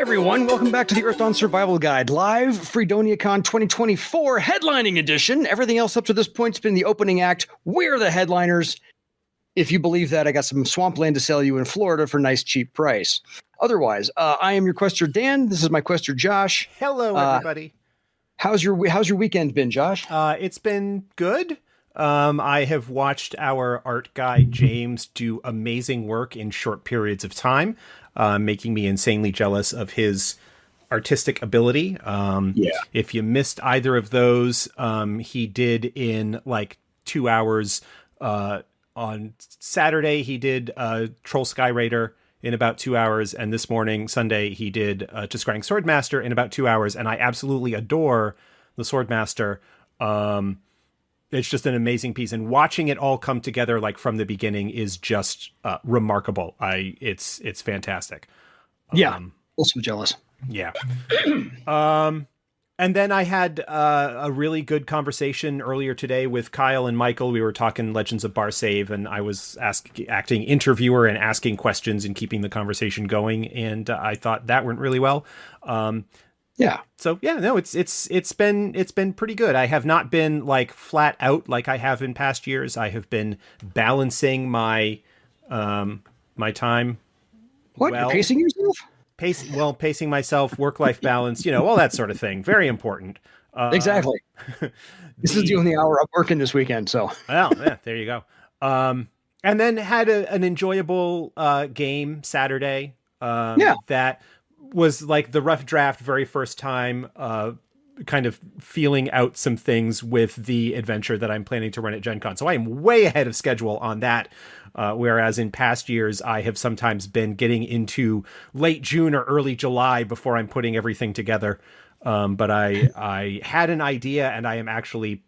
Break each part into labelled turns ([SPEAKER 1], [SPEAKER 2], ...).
[SPEAKER 1] everyone. Welcome back to the Earth Dawn Survival Guide, live FreedoniaCon 2024 headlining edition. Everything else up to this point has been the opening act. We're the headliners. If you believe that, I got some swampland to sell you in Florida for a nice, cheap price. Otherwise, I am your quester, Dan. This is my quester, Josh.
[SPEAKER 2] Hello, everybody.
[SPEAKER 1] How's your weekend been, Josh?
[SPEAKER 2] It's been good. I have watched our art guy, James, do amazing work in short periods of time, making me insanely jealous of his artistic ability. If you missed either of those, he did in like 2 hours. On Saturday, he did Troll Sky Raider in about 2 hours. And this morning, Sunday, he did To Scrying Swordmaster in about 2 hours. And I absolutely adore the Swordmaster. It's just an amazing piece. And watching it all come together like from the beginning is just remarkable. It's fantastic.
[SPEAKER 1] Yeah, also jealous.
[SPEAKER 2] Yeah. And then I had a really good conversation earlier today with Kyle and Michael. We were talking Legends of Barsave, and I was acting interviewer and asking questions and keeping the conversation going. And I thought that went really well.
[SPEAKER 1] Yeah.
[SPEAKER 2] So yeah, no, it's been pretty good. I have not been like flat out like I have in past years. I have been balancing my my time.
[SPEAKER 1] What? You're pacing yourself?
[SPEAKER 2] Pacing myself, work-life balance, all that sort of thing. Very important.
[SPEAKER 1] Exactly. This is the only hour I'm working this weekend, so.
[SPEAKER 2] Well, yeah, there you go. And then had an enjoyable game Saturday. That was like the rough draft very first time, kind of feeling out some things with the adventure that I'm planning to run at Gen Con. So I am way ahead of schedule on that. Whereas in past years, I have sometimes been getting into late June or early July before I'm putting everything together. But I had an idea and I am actually,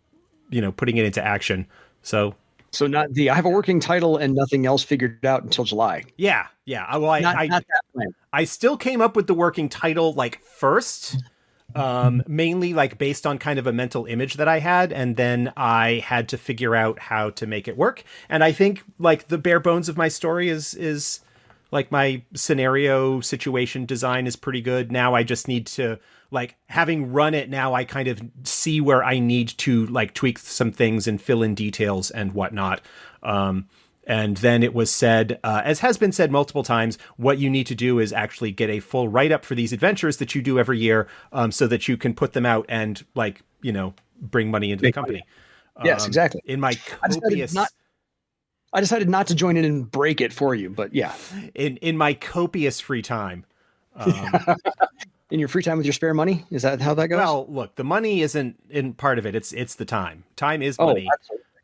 [SPEAKER 2] putting it into action. So
[SPEAKER 1] not I have a working title and nothing else figured out until July.
[SPEAKER 2] Yeah. Well,
[SPEAKER 1] not that plan.
[SPEAKER 2] I still came up with the working title like first. Mainly like based on kind of a mental image that I had, and then I had to figure out how to make it work. And I think like the bare bones of my story is like my scenario situation design is pretty good. Now I just need to like having run it. Now I kind of see where I need to like tweak some things and fill in details and whatnot. And then it was said, as has been said multiple times, what you need to do is actually get a full write-up for these adventures that you do every year, so that you can put them out and, like, bring money into the company.
[SPEAKER 1] Yes, exactly.
[SPEAKER 2] In my copious...
[SPEAKER 1] I decided not to join in and break it for you, but yeah.
[SPEAKER 2] In my copious free time.
[SPEAKER 1] In your free time with your spare money? Is that how that goes?
[SPEAKER 2] Well, look, the money isn't in part of it. It's the time. Time is money.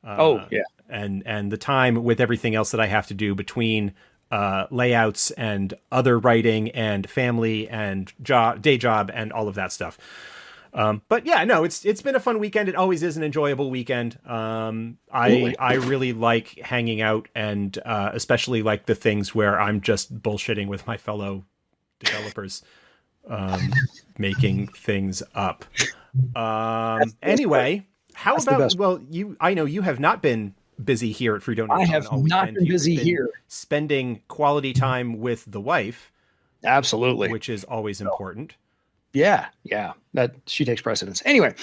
[SPEAKER 1] Absolutely. Yeah.
[SPEAKER 2] And the time with everything else that I have to do between layouts and other writing and family and day job and all of that stuff. But yeah, no, it's been a fun weekend. It always is an enjoyable weekend. I really like hanging out and especially like the things where I'm just bullshitting with my fellow developers, making things up. Anyway, how about, I know you have not been busy here at Freedonia.
[SPEAKER 1] I have not been busy here.
[SPEAKER 2] Spending quality time with the wife.
[SPEAKER 1] Absolutely.
[SPEAKER 2] Which is always important.
[SPEAKER 1] Yeah. That she takes precedence. Anyway,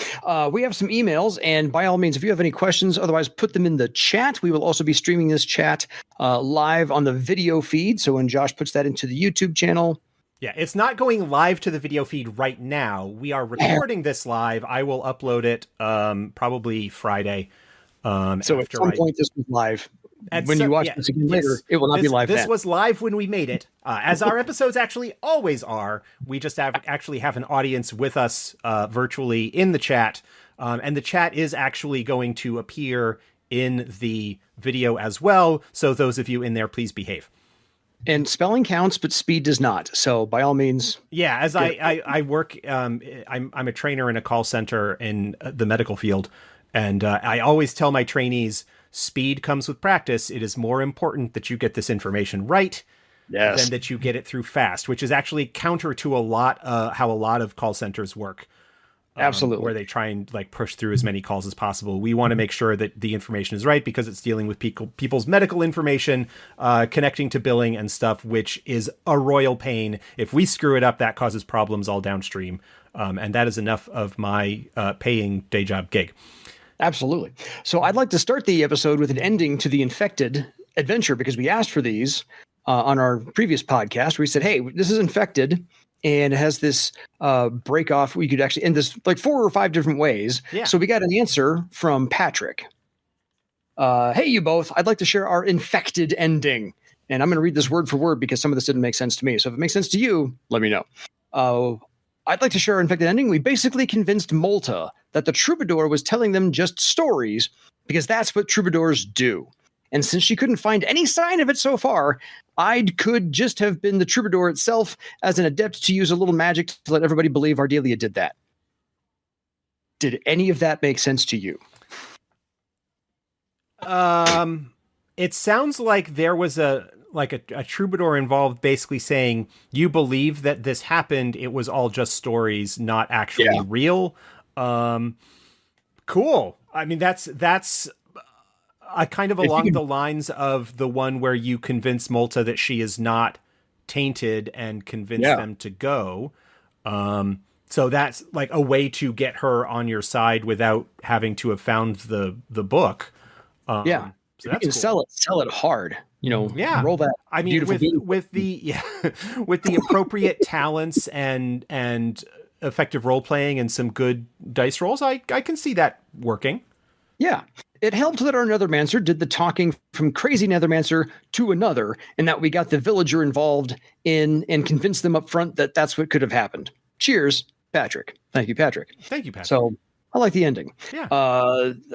[SPEAKER 1] we have some emails, and by all means, if you have any questions, otherwise put them in the chat. We will also be streaming this chat live on the video feed. So when Josh puts that into the YouTube channel.
[SPEAKER 2] Yeah, it's not going live to the video feed right now. We are recording this live. I will upload it probably Friday.
[SPEAKER 1] So at some point this was live. When you watch this again later, it will not be live.
[SPEAKER 2] This was live when we made it, as our episodes actually always are. We just actually have an audience with us virtually in the chat, and the chat is actually going to appear in the video as well. So those of you in there, please behave.
[SPEAKER 1] And spelling counts, but speed does not. So by all means.
[SPEAKER 2] Yeah, as I work, I'm a trainer in a call center in the medical field. And I always tell my trainees, speed comes with practice. It is more important that you get this information right than that you get it through fast, which is actually counter to a lot how a lot of call centers work.
[SPEAKER 1] Absolutely.
[SPEAKER 2] Where they try and like push through as many calls as possible. We want to make sure that the information is right because it's dealing with people's medical information, connecting to billing and stuff, which is a royal pain. If we screw it up, that causes problems all downstream. And that is enough of my paying day job gig.
[SPEAKER 1] Absolutely. So I'd like to start the episode with an ending to the Infected adventure because we asked for these on our previous podcast where we said, hey, this is Infected and it has this break off. We could actually end this like 4 or 5 different ways.
[SPEAKER 2] Yeah.
[SPEAKER 1] So we got an answer from Patrick. Hey, you both. I'd like to share our Infected ending. And I'm going to read this word for word because some of this didn't make sense to me. So if it makes sense to you, let me know. I'd like to share our Infected ending. We basically convinced Malta that the troubadour was telling them just stories because that's what troubadours do. And since she couldn't find any sign of it so far, I could just have been the troubadour itself as an adept to use a little magic to let everybody believe Ardelia did that. Did any of that make sense to you?
[SPEAKER 2] It sounds like there was a troubadour involved basically saying, you believe that this happened. It was all just stories, not actually real. Cool. I mean, that's kind of along the lines of the one where you convince Malta that she is not tainted and convince them to go. So that's like a way to get her on your side without having to have found the book. So
[SPEAKER 1] you can
[SPEAKER 2] cool.
[SPEAKER 1] sell it hard. Roll that.
[SPEAKER 2] I mean, with the appropriate talents and effective role playing and some good dice rolls, I can see that working. Yeah.
[SPEAKER 1] It helped that our Nethermancer did the talking from crazy Nethermancer to another, and that we got the villager involved in and convinced them up front that that's what could have happened. Cheers, Patrick. Thank you, Patrick.
[SPEAKER 2] Thank you, Patrick.
[SPEAKER 1] So I like the ending.
[SPEAKER 2] Yeah.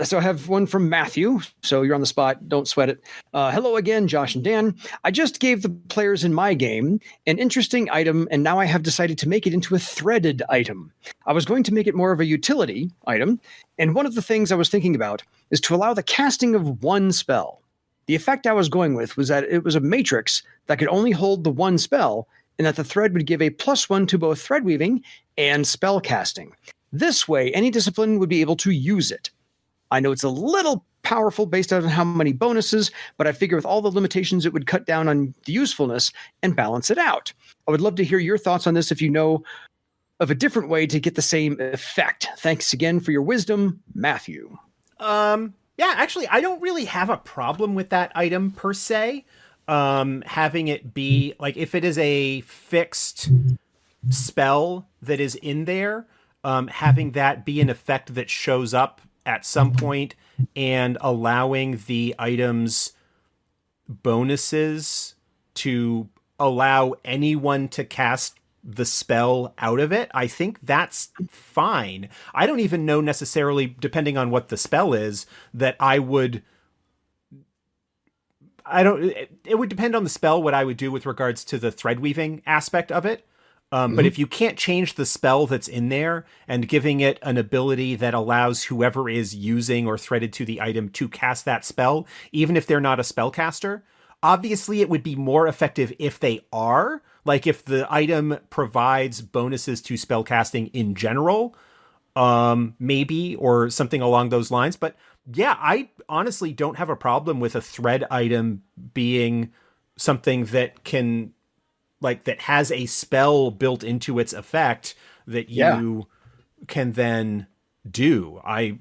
[SPEAKER 1] So I have one from Matthew. So you're on the spot. Don't sweat it. Hello again, Josh and Dan. I just gave the players in my game an interesting item, and now I have decided to make it into a threaded item. I was going to make it more of a utility item, and one of the things I was thinking about is to allow the casting of one spell. The effect I was going with was that it was a matrix that could only hold the one spell, and that the thread would give a +1 to both thread weaving and spell casting. This way, any discipline would be able to use it. I know it's a little powerful based on how many bonuses, but I figure with all the limitations, it would cut down on the usefulness and balance it out. I would love to hear your thoughts on this if you know of a different way to get the same effect. Thanks again for your wisdom, Matthew.
[SPEAKER 2] Yeah, actually, I don't really have a problem with that item per se. Having it be like if it is a fixed spell that is in there, having that be an effect that shows up at some point and allowing the item's bonuses to allow anyone to cast the spell out of it, I think that's fine. I don't even know necessarily, depending on what the spell is, that it would depend on the spell what I would do with regards to the thread weaving aspect of it. But if you can't change the spell that's in there and giving it an ability that allows whoever is using or threaded to the item to cast that spell, even if they're not a spellcaster, obviously it would be more effective if they are. Like if the item provides bonuses to spellcasting in general, maybe, or something along those lines. But yeah, I honestly don't have a problem with a thread item being something that can... like that has a spell built into its effect that you can then do. I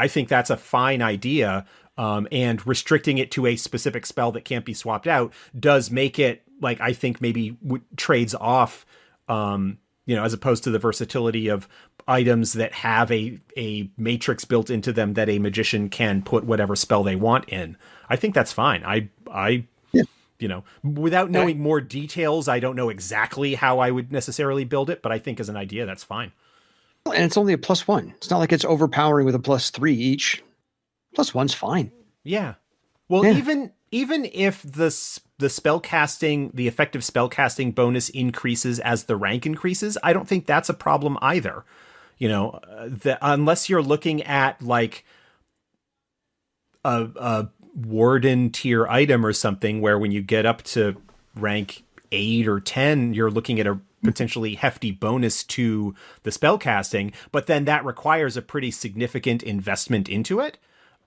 [SPEAKER 2] think that's a fine idea. And restricting it to a specific spell that can't be swapped out does make it like, I think maybe trades off, as opposed to the versatility of items that have a matrix built into them that a magician can put whatever spell they want in. I think that's fine. Without knowing more details, I don't know exactly how I would necessarily build it, but I think as an idea, that's fine.
[SPEAKER 1] And it's only a +1. It's not like it's overpowering with a +3 each. +1's fine.
[SPEAKER 2] Yeah. Well, even if the spellcasting, the effective spellcasting bonus increases as the rank increases, I don't think that's a problem either. Unless you're looking at like a warden tier item or something where when you get up to rank 8 or 10, you're looking at a potentially hefty bonus to the spell casting, but then that requires a pretty significant investment into it.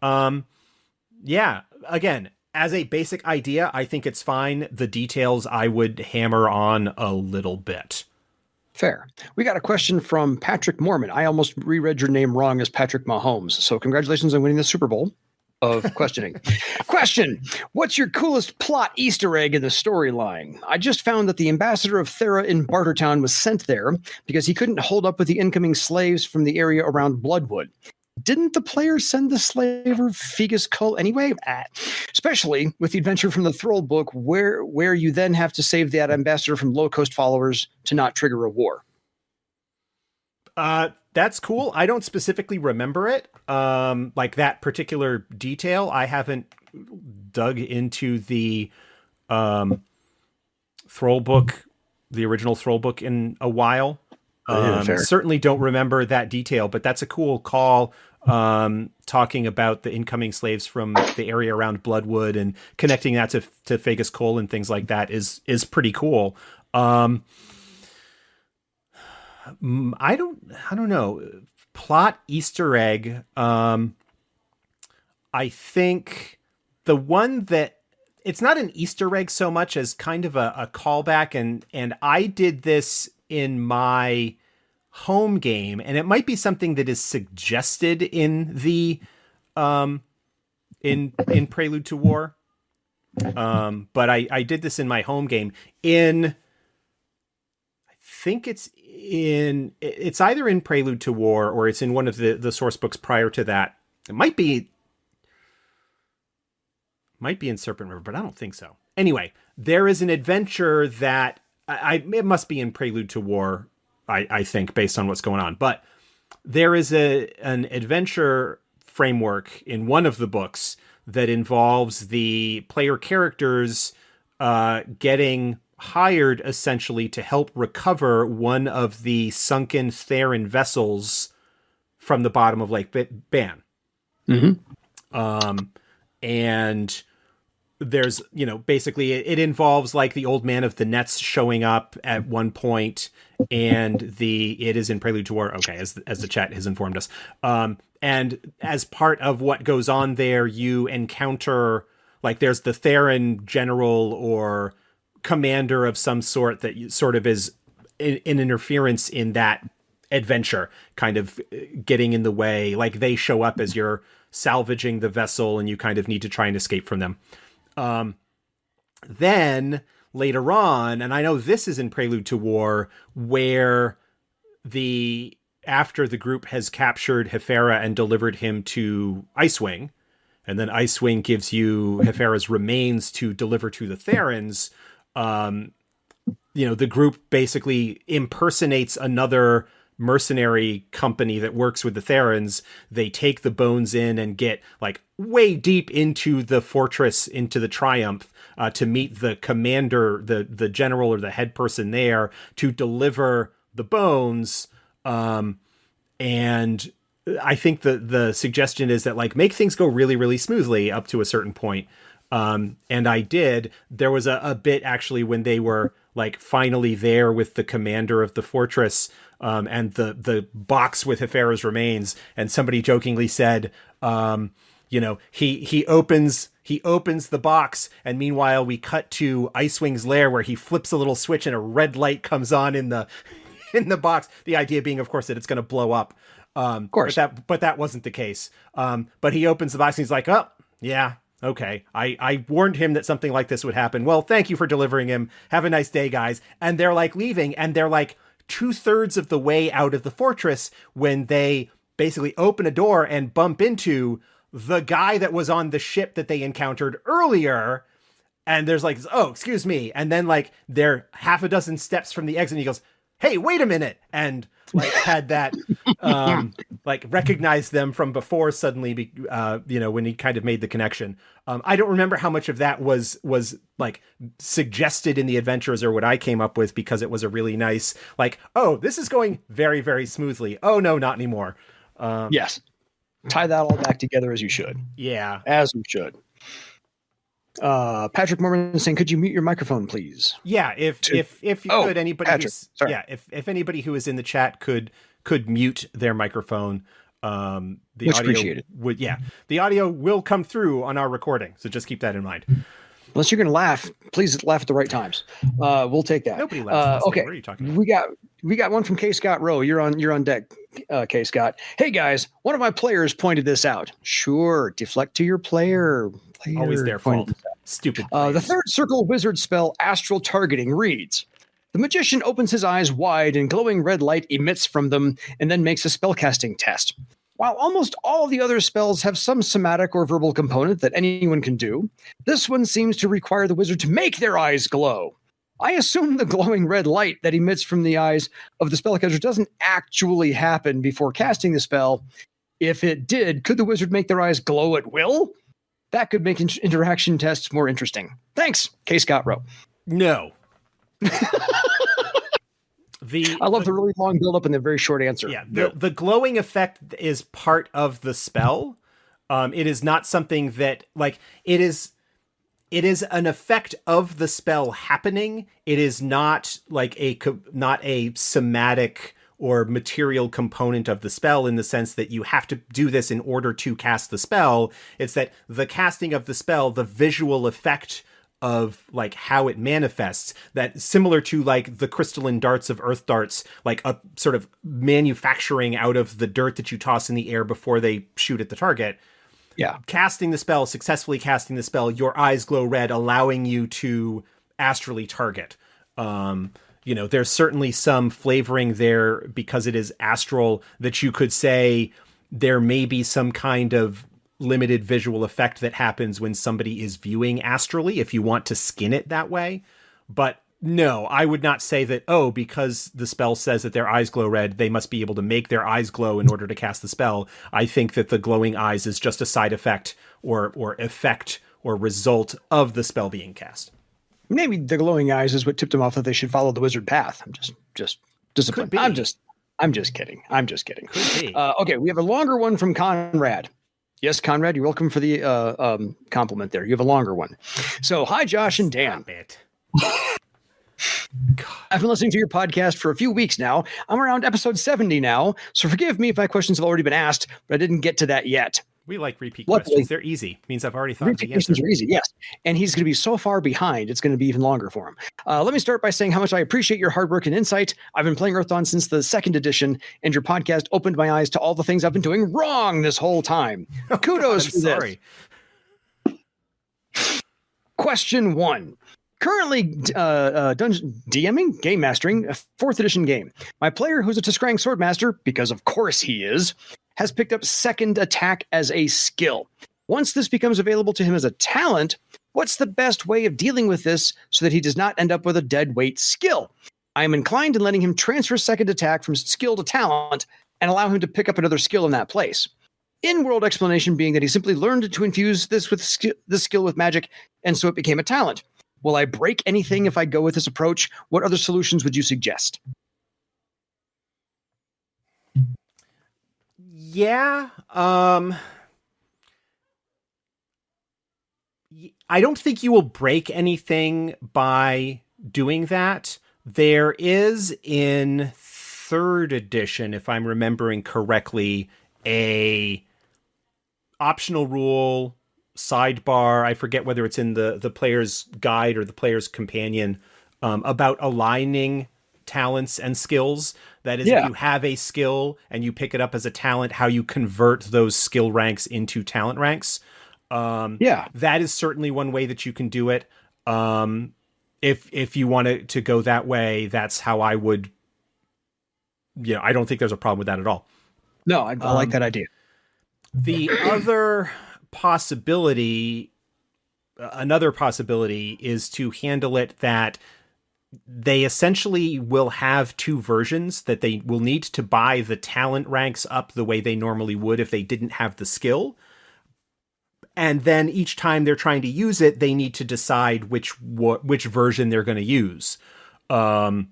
[SPEAKER 2] Yeah, again, as a basic idea, I think it's fine. The details I would hammer on a little bit.
[SPEAKER 1] Fair. We got a question from Patrick Mormon. I almost reread your name wrong as Patrick Mahomes. So congratulations on winning the Super Bowl of questioning. Question. What's your coolest plot Easter egg in the storyline? I just found that the ambassador of Thera in Bartertown was sent there because he couldn't hold up with the incoming slaves from the area around Bloodwood. Didn't the player send the slaver Fegus Cull anyway? Especially with the adventure from the Thrall book, where you then have to save that ambassador from low coast followers to not trigger a war.
[SPEAKER 2] That's cool. I don't specifically remember it. Like that particular detail. I haven't dug into the Thrall book, the original Thrall book, in a while. Certainly don't remember that detail, but that's a cool call. Talking about the incoming slaves from the area around Bloodwood and connecting that to Fegus Cull and things like that is pretty cool. I don't know. Plot Easter egg. I think the one that it's not an Easter egg so much as kind of a callback, and I did this in my home game, and it might be something that is suggested in the in Prelude to War. But I did this in my home game I think it's either in Prelude to War or it's in one of the source books prior to that. It might be in Serpent River, but I don't think so. Anyway, there is an adventure that it must be in Prelude to War, I think, based on what's going on. But there is an adventure framework in one of the books that involves the player characters getting hired essentially to help recover one of the sunken Theron vessels from the bottom of Lake Ban.
[SPEAKER 1] Mm-hmm.
[SPEAKER 2] And there's, basically it involves like the old man of the nets showing up at one point, and it is in Prelude to War. Okay. As the chat has informed us. And as part of what goes on there, you encounter, like, there's the Theron general or commander of some sort that sort of is in interference in that adventure, kind of getting in the way. Like, they show up as you're salvaging the vessel and you kind of need to try and escape from them. Then later on, and I know this is in Prelude to War, where after the group has captured Hefera and delivered him to Icewing, and then Icewing gives you Hefera's remains to deliver to the Therons, the group basically impersonates another mercenary company that works with the Therons. They take the bones in and get like way deep into the fortress, into the Triumph, to meet the commander, the general or the head person there to deliver the bones. And I think the suggestion is that, like, make things go really, really smoothly up to a certain point. And I did. There was a bit actually when they were like finally there with the commander of the fortress, and the box with Hefera's remains, and somebody jokingly said, he opens the box, and meanwhile we cut to Icewing's lair where he flips a little switch and a red light comes on in the box. The idea being, of course, that it's going to blow up.
[SPEAKER 1] Of course,
[SPEAKER 2] but that wasn't the case. But he opens the box and he's like, oh yeah. Okay, I warned him that something like this would happen. Well, thank you for delivering him. Have a nice day, guys. And they're like leaving, and they're like 2/3 of the way out of the fortress when they basically open a door and bump into the guy that was on the ship that they encountered earlier. And there's like, oh, excuse me. And then like they're half a dozen steps from the exit, and he goes, hey, wait a minute. And like had that, like recognized them from before suddenly, when he kind of made the connection. I don't remember how much of that was like suggested in the adventures or what I came up with, because it was a really nice, like, oh, this is going very, very smoothly. Oh no, not anymore.
[SPEAKER 1] Yes. Tie that all back together as you should.
[SPEAKER 2] Yeah.
[SPEAKER 1] As you should. Patrick Mormon is saying, could you mute your microphone, please?
[SPEAKER 2] Yeah, if you could, anybody
[SPEAKER 1] Patrick, sorry.
[SPEAKER 2] if anybody who is in the chat could mute their microphone, the
[SPEAKER 1] Much
[SPEAKER 2] audio
[SPEAKER 1] appreciated.
[SPEAKER 2] the audio will come through on our recording, so just keep that in mind.
[SPEAKER 1] Unless you're going to laugh, please laugh at the right times. We'll take that.
[SPEAKER 2] Nobody laughs.
[SPEAKER 1] Okay,
[SPEAKER 2] what are you talking about?
[SPEAKER 1] we got one from K. Scott Rowe. You're on deck, K. Scott. Hey guys, one of my players pointed this out. Sure, deflect to your player.
[SPEAKER 2] Always their fault. Stupid.
[SPEAKER 1] The third circle wizard spell, Astral Targeting, reads: the magician opens his eyes wide and glowing red light emits from them and then makes a spellcasting test. While almost all the other spells have some somatic or verbal component that anyone can do, this one seems to require the wizard to make their eyes glow. I assume the glowing red light that emits from the eyes of the spellcaster doesn't actually happen before casting the spell. If it did, could the wizard make their eyes glow at will? That could make interaction tests more interesting. Thanks, K. Scott Rowe.
[SPEAKER 2] No.
[SPEAKER 1] I love the really long build-up and the very short answer.
[SPEAKER 2] Yeah, the glowing effect is part of the spell. It is not something that, like, it is an effect of the spell happening. It is not like not a somatic or material component of the spell in the sense that you have to do this in order to cast the spell. It's that the casting of the spell, the visual effect of like how it manifests, that similar to like the crystalline darts of earth darts, like a sort of manufacturing out of the dirt that you toss in the air before they shoot at the target.
[SPEAKER 1] Yeah.
[SPEAKER 2] Successfully casting the spell, your eyes glow red, allowing you to astrally target. There's certainly some flavoring there because it is astral that you could say there may be some kind of limited visual effect that happens when somebody is viewing astrally, if you want to skin it that way. But no, I would not say that, because the spell says that their eyes glow red, they must be able to make their eyes glow in order to cast the spell. I think that the glowing eyes is just a side effect or effect or result of the spell being cast.
[SPEAKER 1] Maybe the glowing eyes is what tipped them off that they should follow the wizard path. I'm just disciplined. I'm just kidding.
[SPEAKER 2] Could be.
[SPEAKER 1] Okay, we have a longer one from Conrad. Yes, Conrad, you're welcome for the compliment there. You have a longer one. So, hi, Josh and Dan.
[SPEAKER 2] Stop it.
[SPEAKER 1] I've been listening to your podcast for a few weeks now. I'm around episode 70 now, so forgive me if my questions have already been asked, but I didn't get to that yet.
[SPEAKER 2] We like repeat
[SPEAKER 1] Luckily,
[SPEAKER 2] questions. They're easy. Means I've already thought of the
[SPEAKER 1] repeat
[SPEAKER 2] answer.
[SPEAKER 1] questions are easy, yes. And he's going to be so far behind, it's going to be even longer for him. Let me start by saying how much I appreciate your hard work and insight. I've been playing Earthdawn since the 2nd edition, and your podcast opened my eyes to all the things I've been doing wrong this whole time. Kudos for
[SPEAKER 2] sorry.
[SPEAKER 1] this. Question 1. Currently DMing, game mastering, a 4th edition game. My player, who's a Tiskrang Swordmaster, because of course he is, has picked up second attack as a skill. Once this becomes available to him as a talent, what's the best way of dealing with this so that he does not end up with a dead weight skill? I am inclined in letting him transfer second attack from skill to talent and allow him to pick up another skill in that place. In-world explanation being that he simply learned to infuse this skill with magic, and so it became a talent. Will I break anything if I go with this approach? What other solutions would you suggest?
[SPEAKER 2] Yeah. I don't think you will break anything by doing that. There is in 3rd edition, if I'm remembering correctly, a optional rule sidebar. I forget whether it's in the player's guide or the player's companion, about aligning talents and skills. That is, if you have a skill and you pick it up as a talent, how you convert those skill ranks into talent ranks. That is certainly one way that you can do it. If you want to go that way, that's how I would. I don't think there's a problem with that at all.
[SPEAKER 1] No, I like that idea.
[SPEAKER 2] The other possibility, another possibility is to handle it that they essentially will have 2 versions, that they will need to buy the talent ranks up the way they normally would if they didn't have the skill. And then each time they're trying to use it, they need to decide which version they're going to use. And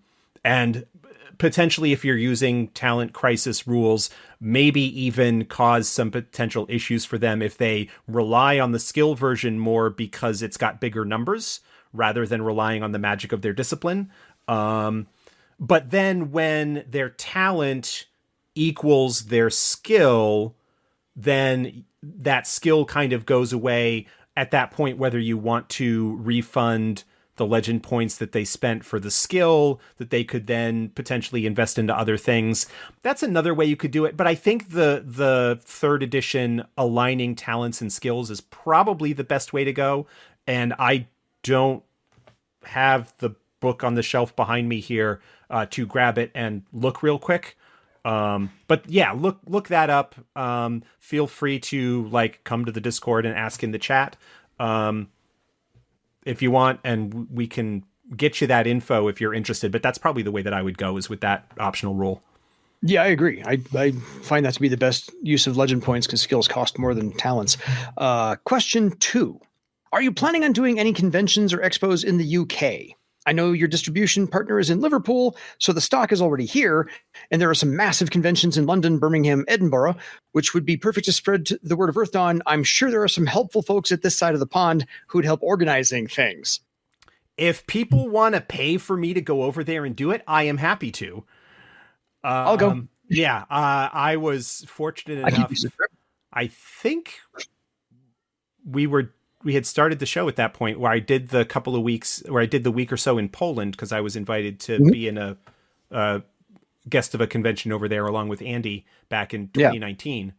[SPEAKER 2] potentially, if you're using talent crisis rules, maybe even cause some potential issues for them if they rely on the skill version more because it's got bigger numbers rather than relying on the magic of their discipline. But then when their talent equals their skill, then that skill kind of goes away at that point, whether you want to refund the legend points that they spent for the skill that they could then potentially invest into other things. That's another way you could do it. But I think the third edition aligning talents and skills is probably the best way to go. And I don't have the book on the shelf behind me here to grab it and look real quick. But yeah, look that up. Feel free to come to the Discord and ask in the chat. If you want, and we can get you that info if you're interested, but that's probably the way that I would go, is with that optional rule.
[SPEAKER 1] Yeah, I agree. I find that to be the best use of legend points because skills cost more than talents. Question 2. Are you planning on doing any conventions or expos in the UK? I know your distribution partner is in Liverpool, so the stock is already here, and there are some massive conventions in London, Birmingham, Edinburgh, which would be perfect to spread the word of Earthdawn. I'm sure there are some helpful folks at this side of the pond who would help organizing things.
[SPEAKER 2] If people want to pay for me to go over there and do it, I am happy to.
[SPEAKER 1] I'll go.
[SPEAKER 2] Yeah, I was fortunate enough. I think we had started the show at that point where I did the week or so in Poland because I was invited to be in a guest of a convention over there along with Andy back in 2019.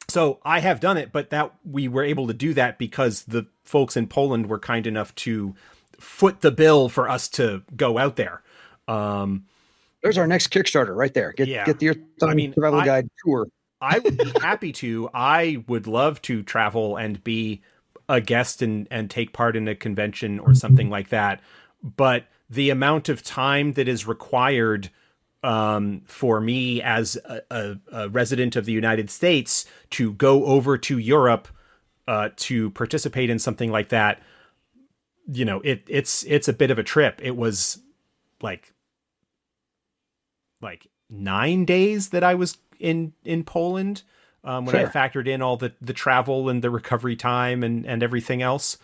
[SPEAKER 2] So I have done it, but that we were able to do that because the folks in Poland were kind enough to foot the bill for us to go out there.
[SPEAKER 1] There's our next Kickstarter right there. Get the Survival Guide tour.
[SPEAKER 2] I would be happy to. I would love to travel and be a guest and take part in a convention or something like that. But the amount of time that is required for me as a resident of the United States to go over to Europe to participate in something like that, it's a bit of a trip. It was like 9 days that I was in Poland when I factored in all the travel and the recovery time and everything else.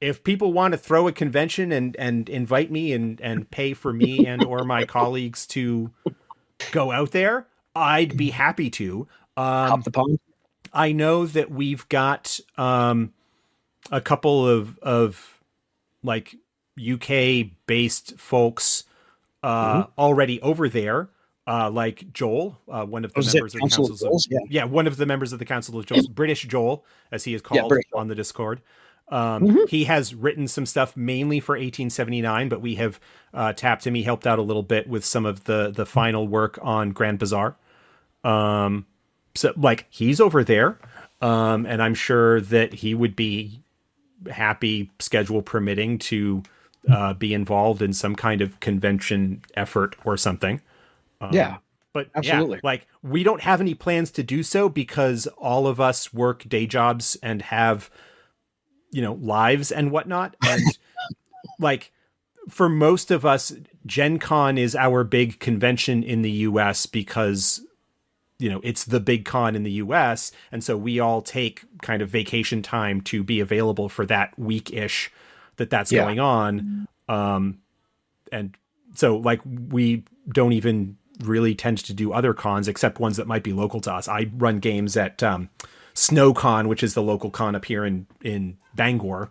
[SPEAKER 2] If people want to throw a convention and invite me and pay for me and or my colleagues to go out there, I'd be happy to.
[SPEAKER 1] Hop the pond.
[SPEAKER 2] I know that we've got a couple of UK based folks already over there, like Joel, one of the members of the councils of one of the members of the Council of Joel, British Joel, as he is called on the Discord. He has written some stuff mainly for 1879, but we have tapped him. He helped out a little bit with some of the final work on Grand Bazaar. So he's over there, and I'm sure that he would be happy, schedule permitting, to be involved in some kind of convention effort or something. But absolutely. We don't have any plans to do so because all of us work day jobs and have, lives and whatnot. And for most of us, Gen Con is our big convention in the US because, it's the big con in the US. And so we all take kind of vacation time to be available for that week-ish that's going on. And so we don't even really tend to do other cons except ones that might be local to us. I run games at SnowCon, which is the local con up here in Bangor,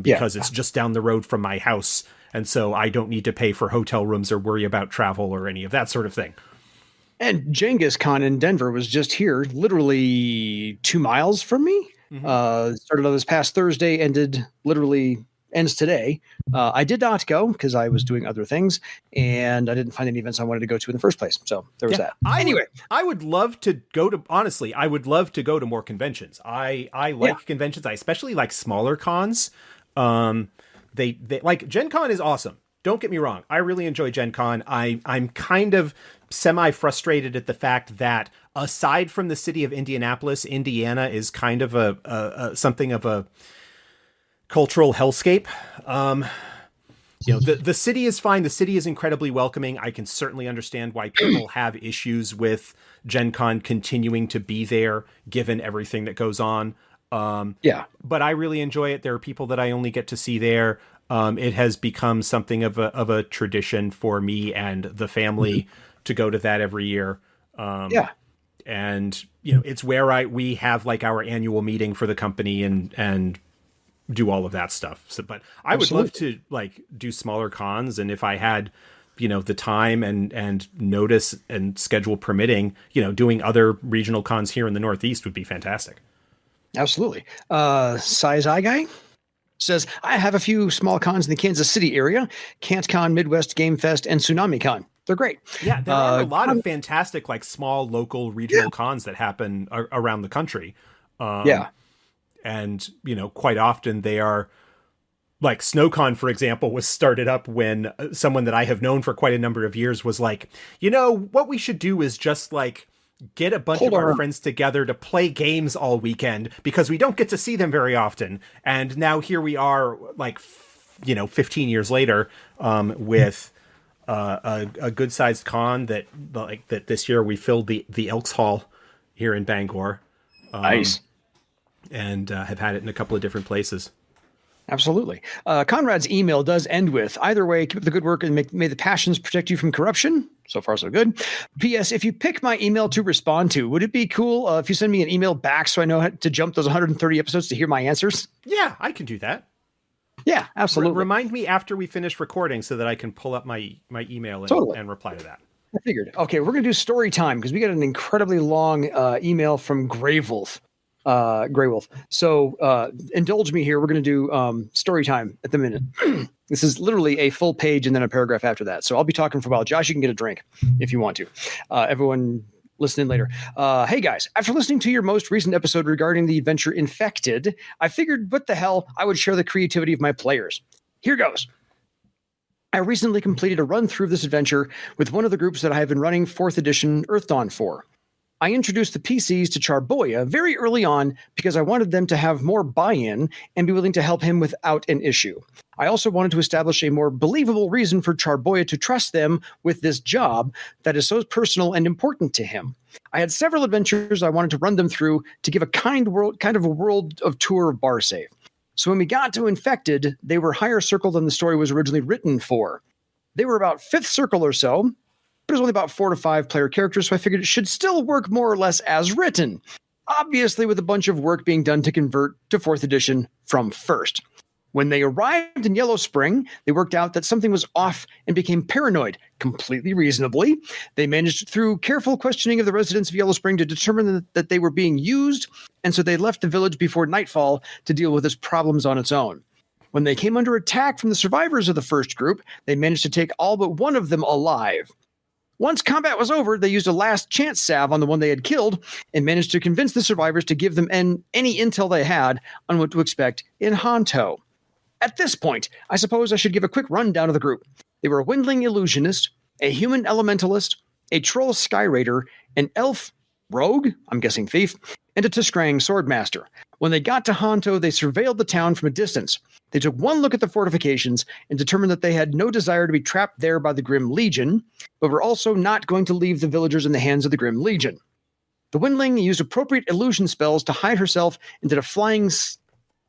[SPEAKER 2] because it's just down the road from my house. And so I don't need to pay for hotel rooms or worry about travel or any of that sort of thing.
[SPEAKER 1] And Genghis Khan in Denver was just here, literally 2 miles from me. Started on this past Thursday, ends today. I did not go because I was doing other things and I didn't find any events I wanted to go to in the first place. So there was that. I would love to go to more conventions. I like conventions. I especially like smaller cons. They Gen Con is awesome. Don't get me wrong. I really enjoy Gen Con. I'm kind of semi-frustrated at the fact that aside from the city of Indianapolis, Indiana is kind of a something of a cultural hellscape.
[SPEAKER 2] the city is fine. The city is incredibly welcoming. I can certainly understand why people have issues with Gen Con continuing to be there, given everything that goes on. But I really enjoy it. There are people that I only get to see there. It has become something of a tradition for me and the family to go to that every year. And it's where we have like our annual meeting for the company and do all of that stuff. So, but I would love to like do smaller cons, and if I had, the time and notice and schedule permitting, doing other regional cons here in the Northeast would be fantastic.
[SPEAKER 1] Absolutely. Size Eye Guy says, I have a few small cons in the Kansas City area, CantCon, Midwest Game Fest, and TsunamiCon. They're great.
[SPEAKER 2] Yeah, there are a lot of fantastic, like small local regional cons that happen around the country. And, quite often they are like SnowCon, for example, was started up when someone that I have known for quite a number of years was like, what we should do is just like get a bunch of our friends together to play games all weekend because we don't get to see them very often. And now here we are like, 15 years later with a good sized con that this year we filled the Elks Hall here in Bangor.
[SPEAKER 1] Nice.
[SPEAKER 2] And have had it in a couple of different places.
[SPEAKER 1] Absolutely. Conrad's email does end with, either way, keep up the good work and may the passions protect you from corruption. So far, so good. P.S. If you pick my email to respond to, would it be cool if you send me an email back so I know how to jump those 130 episodes to hear my answers?
[SPEAKER 2] Yeah, I can do that.
[SPEAKER 1] Yeah, absolutely.
[SPEAKER 2] Remind me after we finish recording so that I can pull up my email and reply to that.
[SPEAKER 1] I figured. Okay, we're going to do story time because we got an incredibly long email from Greywolf. So indulge me here. We're going to do story time at the minute. This is literally a full page and then a paragraph after that. So I'll be talking for a while. Josh, you can get a drink if you want to. Everyone listening later. Hey guys, after listening to your most recent episode regarding the adventure Infected, I figured what the hell, I would share the creativity of my players. Here goes. I recently completed a run through of this adventure with one of the groups that I have been running 4th edition Earth Dawn for. I introduced the PCs to Charboya very early on because I wanted them to have more buy-in and be willing to help him without an issue. I also wanted to establish a more believable reason for Charboya to trust them with this job that is so personal and important to him. I had several adventures I wanted to run them through to give a kind of a world of tour of Barsave. So when we got to Infected, they were higher circle than the story was originally written for. They were about 5th circle or so, but it was only about 4 to 5 player characters, so I figured it should still work more or less as written. Obviously, with a bunch of work being done to convert to 4th edition from 1st. When they arrived in Yellow Spring, they worked out that something was off and became paranoid, completely reasonably. They managed, through careful questioning of the residents of Yellow Spring, to determine that they were being used, and so they left the village before nightfall to deal with its problems on its own. When they came under attack from the survivors of the first group, they managed to take all but one of them alive. Once combat was over, they used a last chance salve on the one they had killed and managed to convince the survivors to give them any intel they had on what to expect in Honto. At this point, I suppose I should give a quick rundown of the group. They were a Windling Illusionist, a Human Elementalist, a Troll Sky Raider, an Elf Rogue, I'm guessing Thief, and a Tiskrang Swordmaster. When they got to Honto, they surveilled the town from a distance. They took one look at the fortifications and determined that they had no desire to be trapped there by the Grim Legion, but were also not going to leave the villagers in the hands of the Grim Legion. The Windling used appropriate illusion spells to hide herself into the flying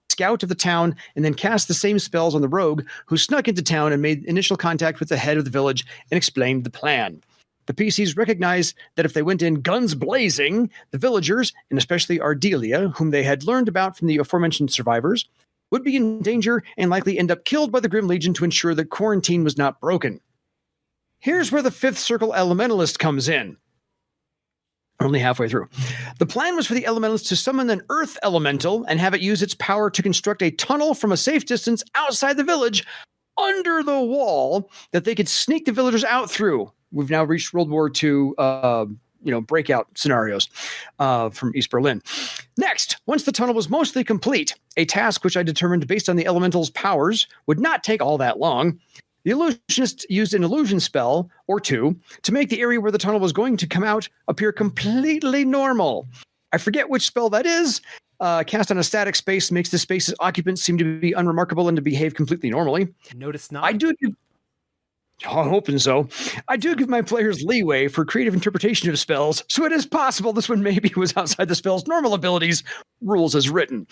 [SPEAKER 1] scout of the town and then cast the same spells on the rogue who snuck into town and made initial contact with the head of the village and explained the plan. The PCs recognized that if they went in guns blazing, the villagers, and especially Ardelia, whom they had learned about from the aforementioned survivors, would be in danger and likely end up killed by the Grim Legion to ensure that quarantine was not broken. Here's where the 5th Circle Elementalist comes in. Only halfway through. The plan was for the Elementalist to summon an Earth Elemental and have it use its power to construct a tunnel from a safe distance outside the village under the wall that they could sneak the villagers out through. We've now reached World War II breakout scenarios from East Berlin. Next, once the tunnel was mostly complete, a task which I determined based on the elemental's powers would not take all that long, the illusionist used an illusion spell or two to make the area where the tunnel was going to come out appear completely normal. I forget which spell that is, Cast on a static space makes the space's occupants seem to be unremarkable and to behave completely normally.
[SPEAKER 2] Notice not.
[SPEAKER 1] I'm hoping so. I do give my players leeway for creative interpretation of spells, so it is possible this one maybe was outside the spell's normal abilities, rules as written.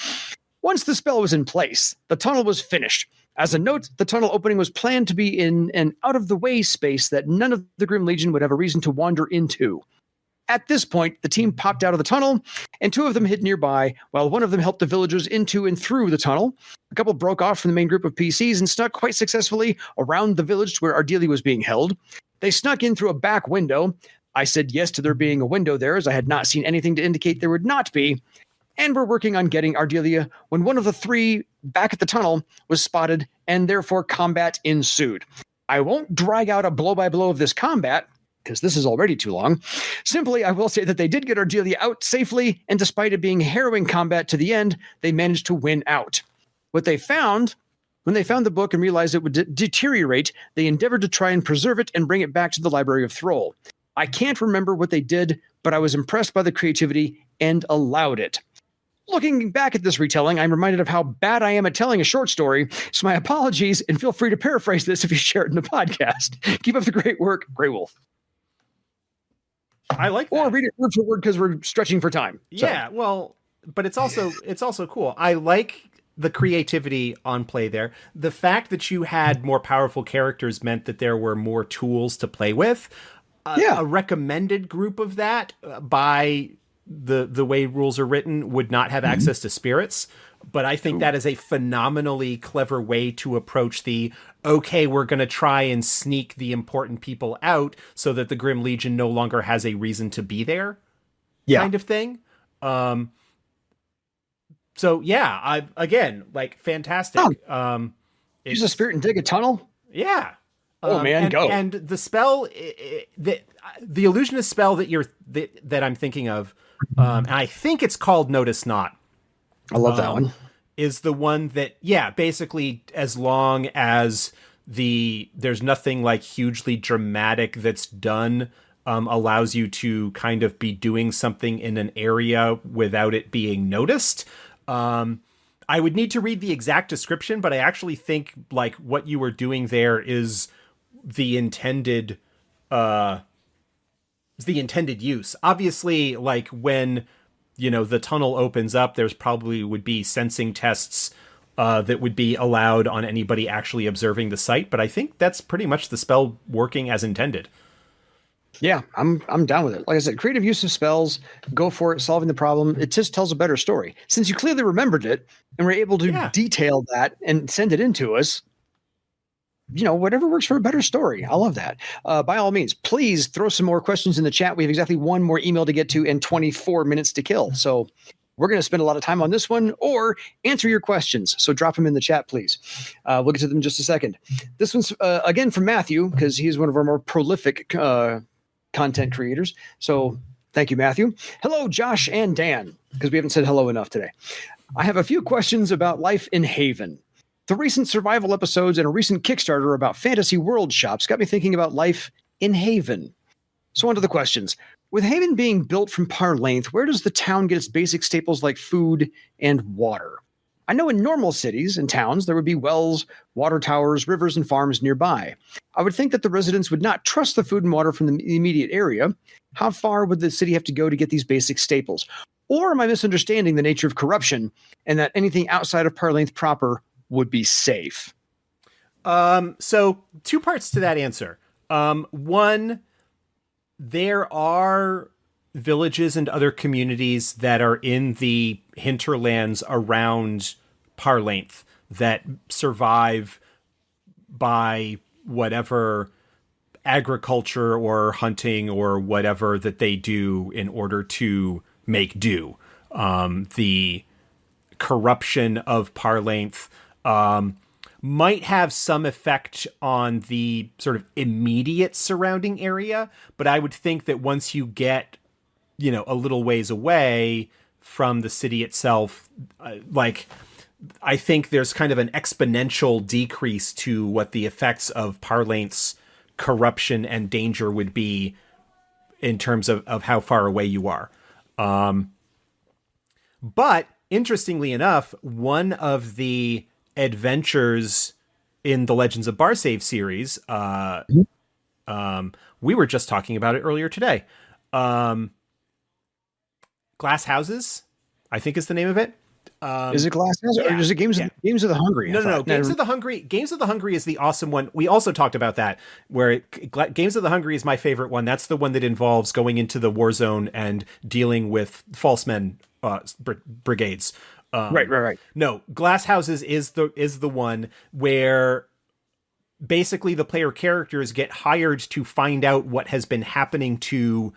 [SPEAKER 1] Once the spell was in place, the tunnel was finished. As a note, the tunnel opening was planned to be in an out-of-the-way space that none of the Grim Legion would have a reason to wander into. At this point, the team popped out of the tunnel, and 2 of them hid nearby, while 1 of them helped the villagers into and through the tunnel. A couple broke off from the main group of PCs and snuck quite successfully around the village to where Ardelia was being held. They snuck in through a back window. I said yes to there being a window there, as I had not seen anything to indicate there would not be, and were working on getting Ardelia when one of the 3 back at the tunnel was spotted, and therefore combat ensued. I won't drag out a blow-by-blow of this combat, because this is already too long. Simply, I will say that they did get Ardelia out safely, and despite it being harrowing combat to the end, they managed to win out. What they found, when they found the book and realized it would deteriorate, they endeavored to try and preserve it and bring it back to the Library of Thrall. I can't remember what they did, but I was impressed by the creativity and allowed it. Looking back at this retelling, I'm reminded of how bad I am at telling a short story, so my apologies, and feel free to paraphrase this if you share it in the podcast. Keep up the great work, Grey Wolf.
[SPEAKER 2] I like that.
[SPEAKER 1] Or read it word for word because we're stretching for time.
[SPEAKER 2] Yeah, well, but it's also cool. I like the creativity on play there. The fact that you had more powerful characters meant that there were more tools to play with. A recommended group of that by the way rules are written would not have access to spirits. But I think that is a phenomenally clever way to approach okay, we're going to try and sneak the important people out so that the Grim Legion no longer has a reason to be there kind of thing. So yeah, fantastic.
[SPEAKER 1] Use a spirit and dig a tunnel?
[SPEAKER 2] Yeah.
[SPEAKER 1] Go.
[SPEAKER 2] And the spell, the illusionist spell that I'm thinking of, and I think it's called Notice Not.
[SPEAKER 1] I love that one.
[SPEAKER 2] Is the one that, basically as long as there's nothing like hugely dramatic that's done, allows you to kind of be doing something in an area without it being noticed. I would need to read the exact description, but I actually think like what you were doing there is the intended use. Obviously, like when the tunnel opens up, there's probably would be sensing tests that would be allowed on anybody actually observing the site. But I think that's pretty much the spell working as intended.
[SPEAKER 1] Yeah, I'm down with it. Like I said, creative use of spells, go for it, solving the problem. It just tells a better story. Since you clearly remembered it and were able to detail that and send it into us, whatever works for a better story. I love that. By all means, please throw some more questions in the chat. We have exactly 1 more email to get to and 24 minutes to kill. So we're going to spend a lot of time on this one or answer your questions. So drop them in the chat, please. We'll get to them in just a second. This one's, again, from Matthew, because he's one of our more prolific content creators. So thank you, Matthew. Hello, Josh and Dan, because we haven't said hello enough today. I have a few questions about life in Haven. The recent survival episodes and a recent Kickstarter about fantasy world shops got me thinking about life in Haven. So on to the questions. With Haven being built from par length, where does the town get its basic staples like food and water? I know in normal cities and towns, there would be wells, water towers, rivers, and farms nearby. I would think that the residents would not trust the food and water from the immediate area. How far would the city have to go to get these basic staples? Or am I misunderstanding the nature of corruption and that anything outside of par length proper would be safe?
[SPEAKER 2] So 2 parts to that answer. One, there are villages and other communities that are in the hinterlands around par length that survive by whatever agriculture or hunting or whatever that they do in order to make do. The corruption of par length might have some effect on the sort of immediate surrounding area, but I would think that once you get, a little ways away from the city itself, I think there's kind of an exponential decrease to what the effects of par length's corruption and danger would be in terms of how far away you are. But interestingly enough, one of the adventures in the Legends of Barsave series, we were just talking about it earlier today. Glass Houses, I think is the name of it.
[SPEAKER 1] Is it Glass House or is it Games of the Hungry?
[SPEAKER 2] No. Games of the Hungry. Games of the Hungry is the awesome one. We also talked about that. Games of the Hungry is my favorite one. That's the one that involves going into the war zone and dealing with false men brigades.
[SPEAKER 1] Right.
[SPEAKER 2] No, Glass Houses is the one where basically the player characters get hired to find out what has been happening to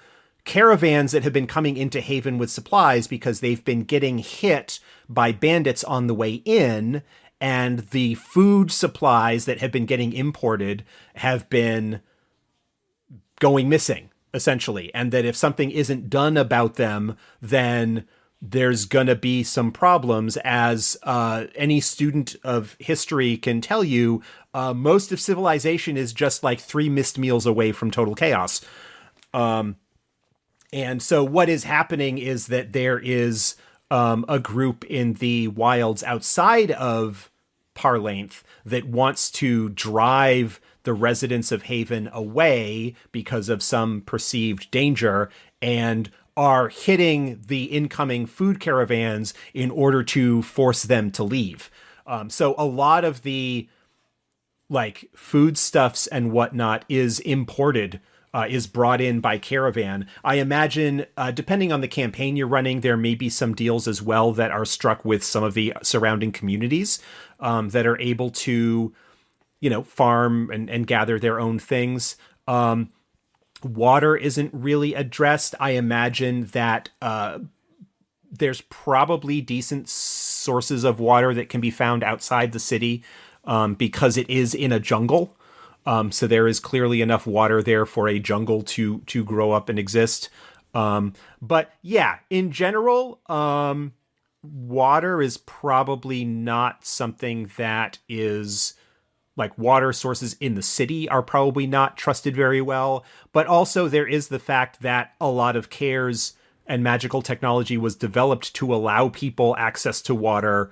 [SPEAKER 2] caravans that have been coming into Haven with supplies because they've been getting hit by bandits on the way in, and the food supplies that have been getting imported have been going missing, essentially. And that if something isn't done about them, then there's going to be some problems. As any student of history can tell you, most of civilization is just like 3 missed meals away from total chaos. And so what is happening is that there is a group in the wilds outside of Parlength that wants to drive the residents of Haven away because of some perceived danger, and are hitting the incoming food caravans in order to force them to leave. So a lot of the like foodstuffs and whatnot is imported, is brought in by caravan. I imagine, depending on the campaign you're running, there may be some deals as well that are struck with some of the surrounding communities that are able to, farm and gather their own things. Water isn't really addressed. I imagine that there's probably decent sources of water that can be found outside the city because it is in a jungle. So there is clearly enough water there for a jungle to grow up and exist. But yeah, in general, water is probably not something that is like water sources in the city are probably not trusted very well. But also there is the fact that a lot of cares and magical technology was developed to allow people access to water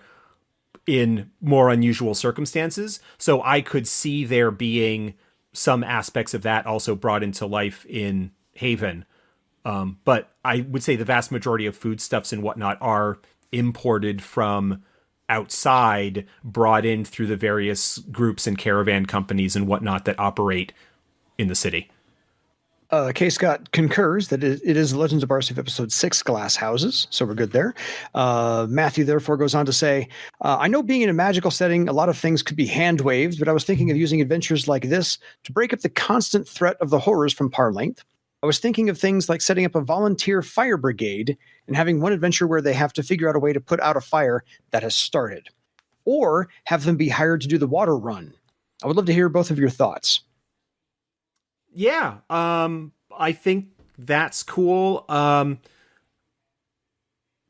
[SPEAKER 2] in more unusual circumstances. So I could see there being some aspects of that also brought into life in Haven. But I would say the vast majority of foodstuffs and whatnot are imported from outside, brought in through the various groups and caravan companies and whatnot that operate in the city.
[SPEAKER 1] K. Scott concurs that it is Legends of Barsave episode 6, Glass Houses, so we're good there. Matthew therefore goes on to say, I know being in a magical setting, a lot of things could be hand-waved, but I was thinking of using adventures like this to break up the constant threat of the horrors from Parlength. I was thinking of things like setting up a volunteer fire brigade and having one adventure where they have to figure out a way to put out a fire that has started, or have them be hired to do the water run. I would love to hear both of your thoughts.
[SPEAKER 2] Yeah, I think that's cool.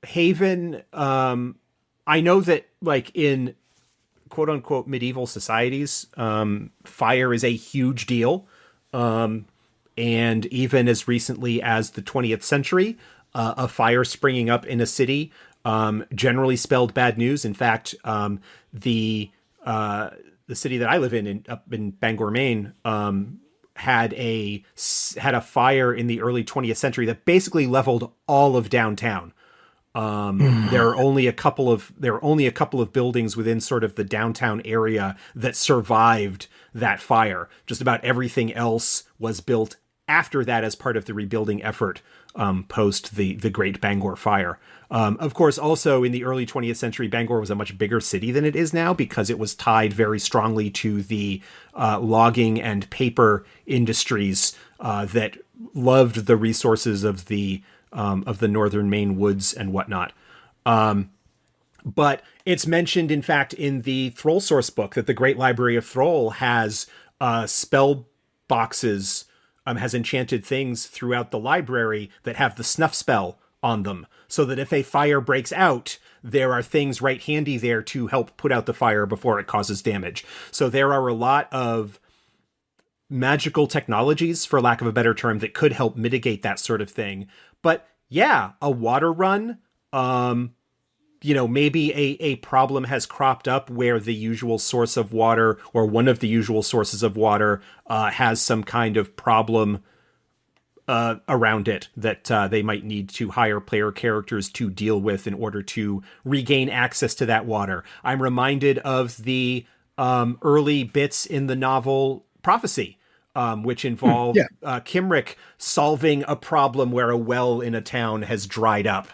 [SPEAKER 2] Haven, I know that like in quote unquote medieval societies, fire is a huge deal. And even as recently as the 20th century, a fire springing up in a city generally spelled bad news. In fact, the city that I live in up in Bangor, Maine, had a fire in the early 20th century that basically leveled all of downtown. There are only a couple of buildings within sort of the downtown area that survived that fire. Just about everything else was built after that as part of the rebuilding effort post the Great Bangor Fire. Of course, also in the early 20th century, Bangor was a much bigger city than it is now because it was tied very strongly to the logging and paper industries that loved the resources of the northern Maine woods and whatnot. But it's mentioned, in fact, in the Thrall source book that the Great Library of Thrall has spell boxes, has enchanted things throughout the library that have the snuff spell on them, so that if a fire breaks out, there are things right handy there to help put out the fire before it causes damage. So there are a lot of magical technologies, for lack of a better term, that could help mitigate that sort of thing. But yeah, a water run, maybe a problem has cropped up where the usual source of water or one of the usual sources of water has some kind of problem around it that they might need to hire player characters to deal with in order to regain access to that water. I'm reminded of the early bits in the novel Prophecy, which involve Kimrick solving a problem where a well in a town has dried up.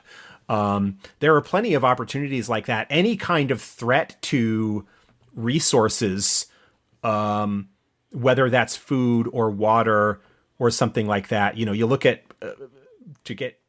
[SPEAKER 2] There are plenty of opportunities like that. Any kind of threat to resources, whether that's food or water or something like that. You look at, to get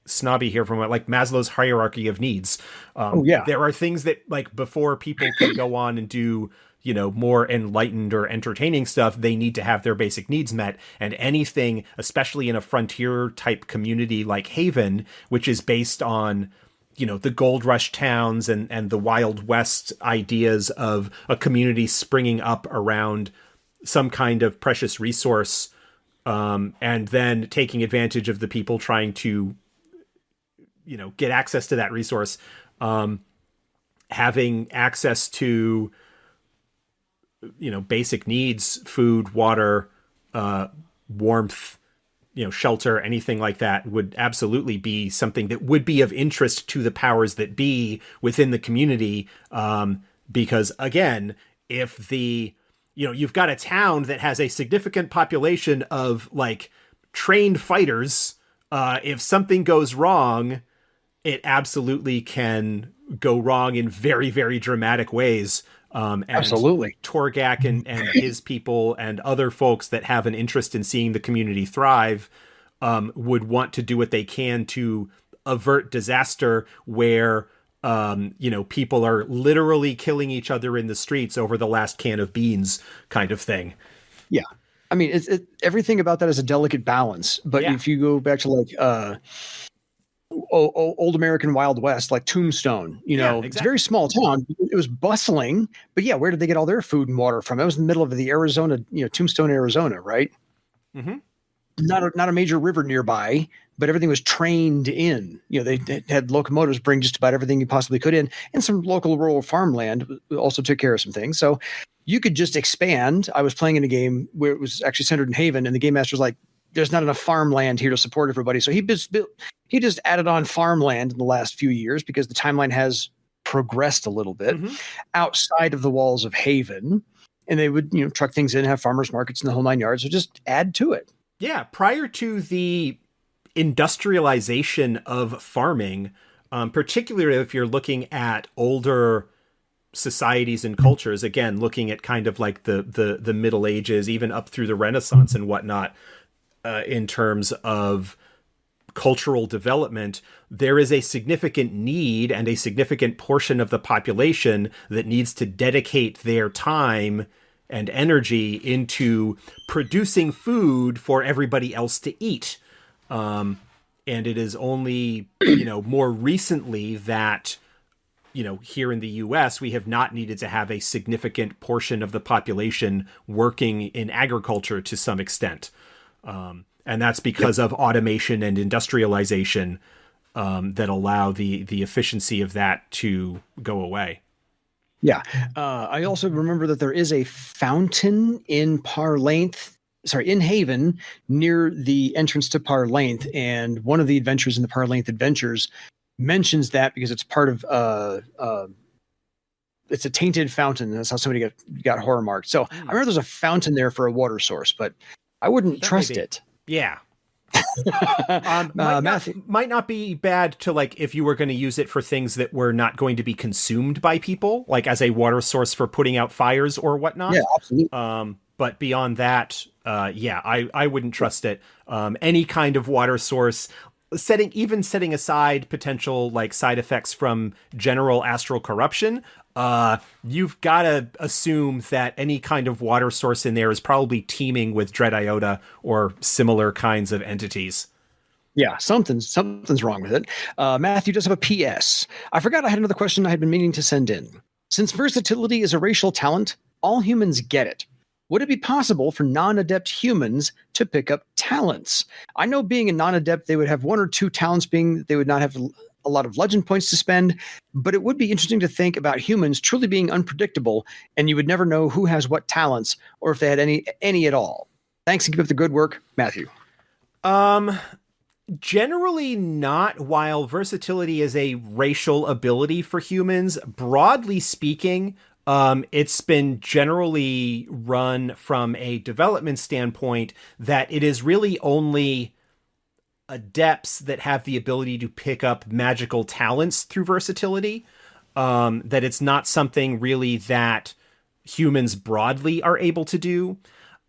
[SPEAKER 2] snobby here from like Maslow's hierarchy of needs. There are things that like before people can go on and do, more enlightened or entertaining stuff, they need to have their basic needs met. And anything, especially in a frontier type community like Haven, which is based on, the gold rush towns and the Wild West ideas of a community springing up around some kind of precious resource, and then taking advantage of the people trying to, get access to that resource, having access to, basic needs, food, water, warmth, shelter, anything like that would absolutely be something that would be of interest to the powers that be within the community. Because again, if you've got a town that has a significant population of like trained fighters, if something goes wrong, it absolutely can go wrong in very, very dramatic ways. And
[SPEAKER 1] Absolutely.
[SPEAKER 2] Torgak and his people and other folks that have an interest in seeing the community thrive would want to do what they can to avert disaster where, people are literally killing each other in the streets over the last can of beans kind of thing.
[SPEAKER 1] Yeah. I mean, everything about that is a delicate balance. But if you go back to like old American Wild West, like Tombstone,
[SPEAKER 2] Exactly.
[SPEAKER 1] It's a very small town. It was bustling, but where did they get all their food and water from? It was in the middle of the Arizona, Tombstone, Arizona, right?
[SPEAKER 2] Mm-hmm.
[SPEAKER 1] Not a major river nearby, but everything was trained in. They had locomotives bring just about everything you possibly could in, and some local rural farmland also took care of some things. So you could just expand. I was playing in a game where it was actually centered in Haven, and the game master was like, "There's not enough farmland here to support everybody." So he just added on farmland in the last few years because the timeline has progressed a little bit outside of the walls of Haven, and they would truck things in, have farmers markets in the whole 9 yards, so just add to it.
[SPEAKER 2] Yeah, prior to the industrialization of farming, particularly if you're looking at older societies and cultures, again, looking at kind of like the Middle Ages, even up through the Renaissance and whatnot, in terms of cultural development, there is a significant need and a significant portion of the population that needs to dedicate their time and energy into producing food for everybody else to eat. And it is only, more recently that, here in the US, we have not needed to have a significant portion of the population working in agriculture to some extent. And that's because of automation and industrialization that allow the efficiency of that to go away.
[SPEAKER 1] Yeah. I also remember that there is a fountain in in Haven near the entrance to Parlainth. And one of the adventures in the Parlainth adventures mentions that because it's part of, it's a tainted fountain. That's how somebody got horror marked. So I remember there's a fountain there for a water source, but I wouldn't trust it.
[SPEAKER 2] Yeah. Might not be bad to like if you were going to use it for things that were not going to be consumed by people, like as a water source for putting out fires or whatnot.
[SPEAKER 1] Yeah, absolutely.
[SPEAKER 2] But beyond that, I wouldn't trust it. Any kind of water source, setting aside potential like side effects from general astral corruption, you've got to assume that any kind of water source in there is probably teeming with dread iota or similar kinds of entities.
[SPEAKER 1] Yeah, something's wrong with it. Matthew does have a PS. I forgot I had another question I had been meaning to send in. Since versatility is a racial talent, all humans get it. Would it be possible for non-adept humans to pick up talents? I know being a non-adept, they would have one or two talents being that they would not have a lot of legend points to spend, but it would be interesting to think about humans truly being unpredictable, and you would never know who has what talents or if they had any at all. Thanks and keep up the good work, Matthew.
[SPEAKER 2] Generally not. While versatility is a racial ability for humans, broadly speaking, it's been generally run from a development standpoint that it is really only adepts that have the ability to pick up magical talents through versatility. That it's not something really that humans broadly are able to do.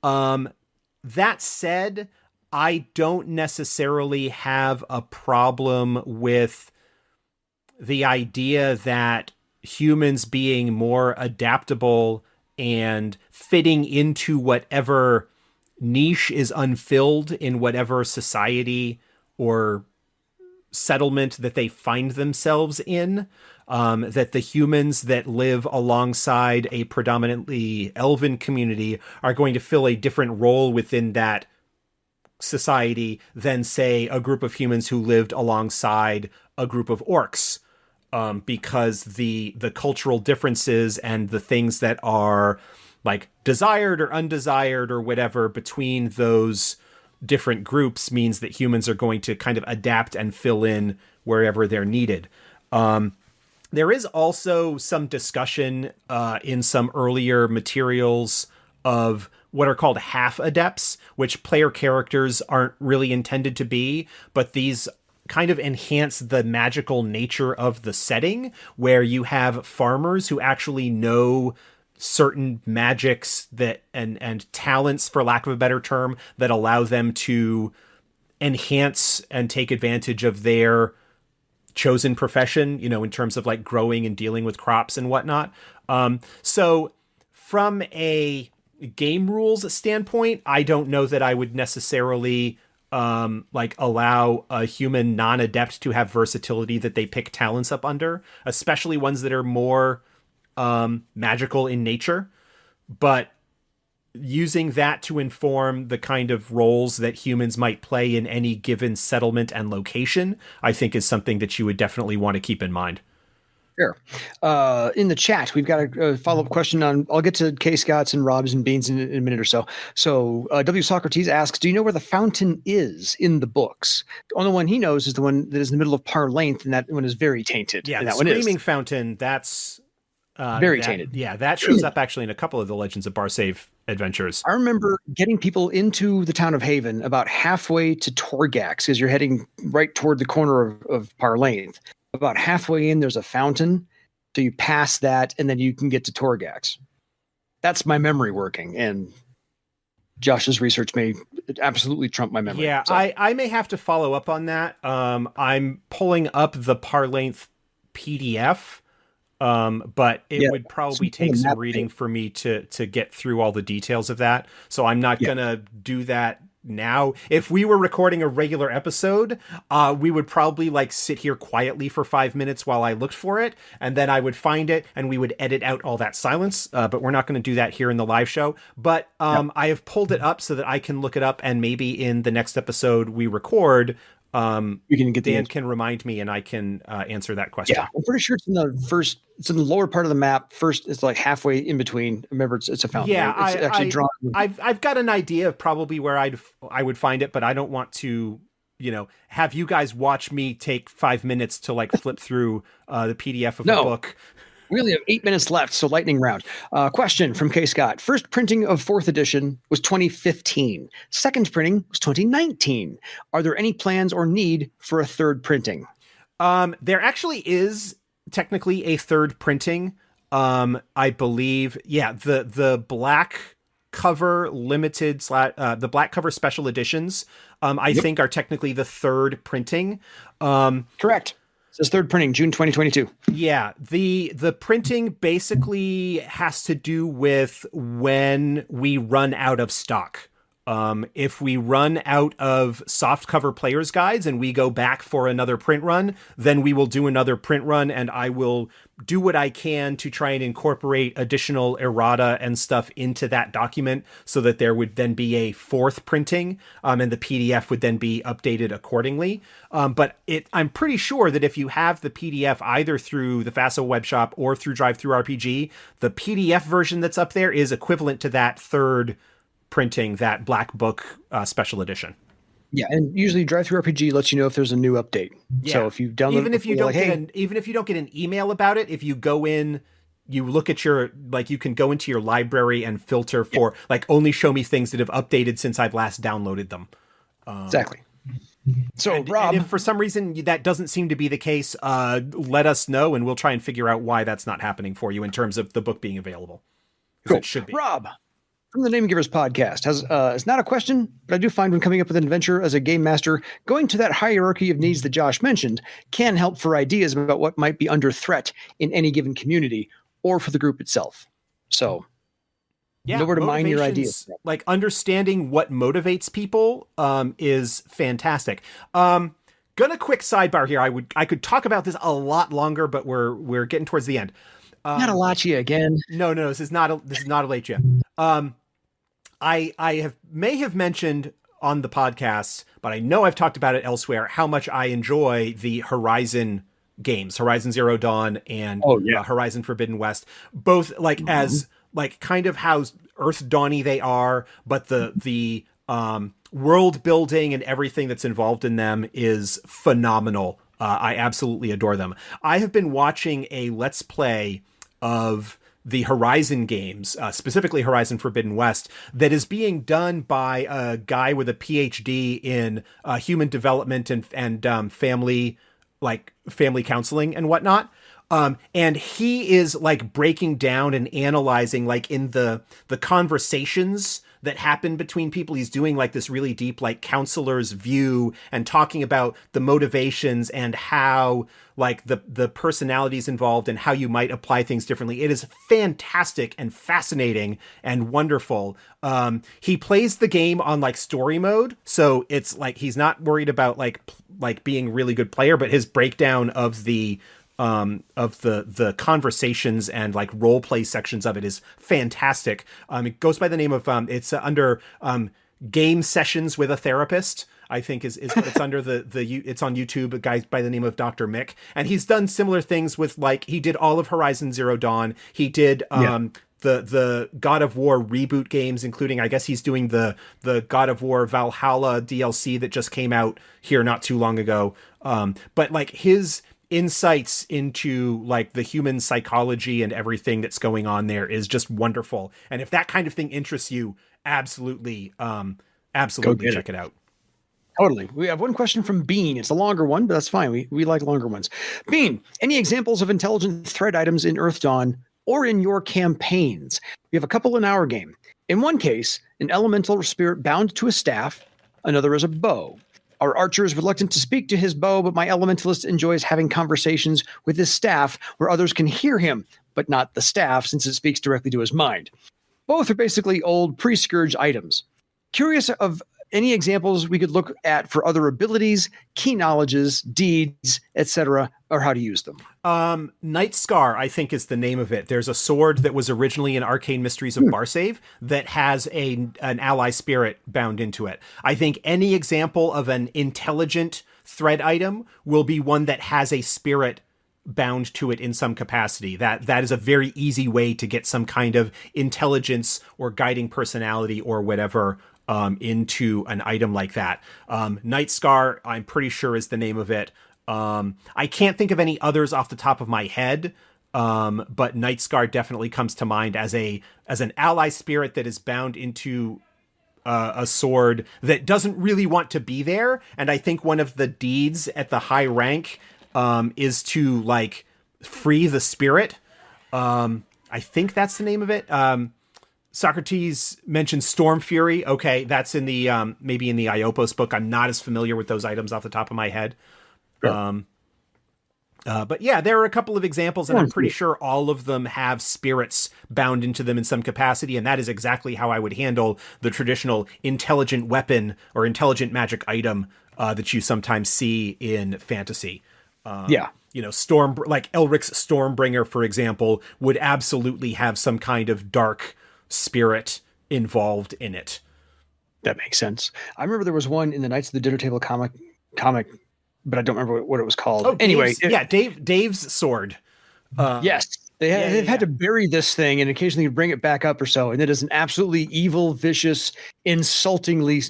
[SPEAKER 2] That said, I don't necessarily have a problem with the idea that humans being more adaptable and fitting into whatever niche is unfilled in whatever society or settlement that they find themselves in, that the humans that live alongside a predominantly elven community are going to fill a different role within that society than, say, a group of humans who lived alongside a group of orcs, because the cultural differences and the things that are like desired or undesired or whatever between those different groups means that humans are going to kind of adapt and fill in wherever they're needed. There is also some discussion in some earlier materials of what are called half adepts, which player characters aren't really intended to be, but these kind of enhance the magical nature of the setting, where you have farmers who actually know certain magics that and talents, for lack of a better term, that allow them to enhance and take advantage of their chosen profession, you know, in terms of like growing and dealing with crops and whatnot. So from a game rules standpoint, I don't know that I would necessarily like allow a human non-adept to have versatility that they pick talents up under, especially ones that are more magical in nature. But using that to inform the kind of roles that humans might play in any given settlement and location, I think is something that you would definitely want to keep in mind.
[SPEAKER 1] Sure. In the chat, we've got a follow-up question on, I'll get to K. Scott's and Rob's and Beans in a minute or so. So W. Socrates asks, do you know where the fountain is in the books? The only one he knows is the one that is in the middle of Par Length, and that one is very tainted.
[SPEAKER 2] Yeah,
[SPEAKER 1] and
[SPEAKER 2] the
[SPEAKER 1] that one
[SPEAKER 2] Screaming
[SPEAKER 1] is
[SPEAKER 2] Fountain, that's...
[SPEAKER 1] very tainted.
[SPEAKER 2] Yeah, that shows up actually in a couple of the Legends of Barsave adventures.
[SPEAKER 1] I remember getting people into the town of Haven about halfway to Torgax, because you're heading right toward the corner of Par Length. About halfway in, there's a fountain. So you pass that, and then you can get to Torgax. That's my memory working, and Josh's research may absolutely trump my memory.
[SPEAKER 2] Yeah, so. I may have to follow up on that. I'm pulling up the Par Length PDF, but it would probably take some reading for me to get through all the details of that. So I'm not going to do that now. If we were recording a regular episode, we would probably like sit here quietly for 5 minutes while I looked for it, and then I would find it and we would edit out all that silence. But we're not going to do that here in the live show. But I have pulled it up so that I can look it up, and maybe in the next episode we record,
[SPEAKER 1] we can get
[SPEAKER 2] Dan can remind me and I can answer that question.
[SPEAKER 1] Yeah, I'm pretty sure it's in the lower part of the map. First, it's like halfway in between. Remember, it's a fountain.
[SPEAKER 2] Yeah,
[SPEAKER 1] right? It's actually drawn.
[SPEAKER 2] I've got an idea of probably where I would find it, but I don't want to, have you guys watch me take 5 minutes to like flip through the PDF of the book.
[SPEAKER 1] We only have 8 minutes left, so lightning round. Question from K. Scott. First printing of 4th edition was 2015. Second printing was 2019. Are there any plans or need for a third printing?
[SPEAKER 2] There actually is technically a third printing. I believe, the black cover limited the black cover special editions, I think are technically the third printing.
[SPEAKER 1] Correct. This third printing, June 2022.
[SPEAKER 2] Yeah, the printing basically has to do with when we run out of stock. If we run out of softcover player's guides and we go back for another print run, then we will do another print run, and I will do what I can to try and incorporate additional errata and stuff into that document so that there would then be a fourth printing, and the PDF would then be updated accordingly. But I'm pretty sure that if you have the PDF either through the FASO web shop or through DriveThruRPG, the PDF version that's up there is equivalent to that third printing, that Black Book special edition.
[SPEAKER 1] Yeah, and usually DriveThruRPG lets you know if there's a new update. Yeah. So if you download,
[SPEAKER 2] even if you don't even if you don't get an email about it, if you go in, you look at your, like, you can go into your library and filter for like only show me things that have updated since I've last downloaded them.
[SPEAKER 1] Exactly. So Rob,
[SPEAKER 2] and if for some reason that doesn't seem to be the case, let us know and we'll try and figure out why that's not happening for you in terms of the book being available.
[SPEAKER 1] Cool.
[SPEAKER 2] It should be.
[SPEAKER 1] Rob from the Name Givers podcast has it's not a question, but I do find when coming up with an adventure as a game master, going to that hierarchy of needs that Josh mentioned can help for ideas about what might be under threat in any given community or for the group itself. So know where to mine your ideas.
[SPEAKER 2] Like understanding what motivates people is fantastic. Gonna quick sidebar here. I could talk about this a lot longer, but we're getting towards the end.
[SPEAKER 1] Not a Lachia again.
[SPEAKER 2] No, this is not a Lachia. I may have mentioned on the podcast, but I know I've talked about it elsewhere, how much I enjoy the Horizon games, Horizon Zero Dawn and Horizon Forbidden West, both like as like kind of how Earth Dawny they are, but the world building and everything that's involved in them is phenomenal. I absolutely adore them. I have been watching a Let's Play of the Horizon games, specifically Horizon Forbidden West, that is being done by a guy with a PhD in human development and family counseling and whatnot. And he is like breaking down and analyzing like in the conversations that happen between people. He's doing like this really deep, like counselor's view and talking about the motivations and how like the personalities involved and how you might apply things differently. It is fantastic and fascinating and wonderful. He plays the game on like story mode. So it's like, he's not worried about like being a really good player, but his breakdown of the conversations and like role play sections of it is fantastic. It goes by the name of it's under Game Sessions with a Therapist, I think is it's under it's on YouTube, a guy by the name of Dr. Mick, and he's done similar things with like he did all of Horizon Zero Dawn. He did the God of War reboot games, including I guess he's doing the God of War Valhalla DLC that just came out here not too long ago. But like his insights into like the human psychology and everything that's going on there is just wonderful. And if that kind of thing interests you, absolutely check it out.
[SPEAKER 1] Totally. We have one question from Bean. It's a longer one, but that's fine. We like longer ones. Bean, any examples of intelligent threat items in Earth Dawn or in your campaigns? We have a couple in our game. In one case, an elemental spirit bound to a staff, another is a bow. Our archer is reluctant to speak to his bow, but my elementalist enjoys having conversations with his staff where others can hear him, but not the staff since it speaks directly to his mind. Both are basically old pre-Scourge items. Curious of any examples we could look at for other abilities, key knowledges, deeds, etc., or how to use them.
[SPEAKER 2] Night Scar, I think, is the name of it. There's a sword that was originally in Arcane Mysteries of Barsave that has an ally spirit bound into it. I think any example of an intelligent thread item will be one that has a spirit bound to it in some capacity. That is a very easy way to get some kind of intelligence or guiding personality or whatever into an item like that. Night Scar, I'm pretty sure, is the name of it. I can't think of any others off the top of my head, but Night Scar definitely comes to mind as an ally spirit that is bound into a sword that doesn't really want to be there. And I think one of the deeds at the high rank is to like free the spirit. I think that's the name of it. Socrates mentioned Storm Fury. Okay, that's in the maybe in the Iopos book. I'm not as familiar with those items off the top of my head.
[SPEAKER 1] Sure.
[SPEAKER 2] But yeah, there are a couple of examples, and I'm pretty sure all of them have spirits bound into them in some capacity, and that is exactly how I would handle the traditional intelligent weapon or intelligent magic item that you sometimes see in fantasy. You know, like Elric's Stormbringer, for example, would absolutely have some kind of dark spirit involved in it.
[SPEAKER 1] That makes sense. I remember there was one in the Knights of the Dinner Table comic, but I don't remember what it was called.
[SPEAKER 2] Oh,
[SPEAKER 1] anyway,
[SPEAKER 2] Dave's sword.
[SPEAKER 1] Yes, they've had to bury this thing and occasionally bring it back up or so, and it is an absolutely evil, vicious, insultingly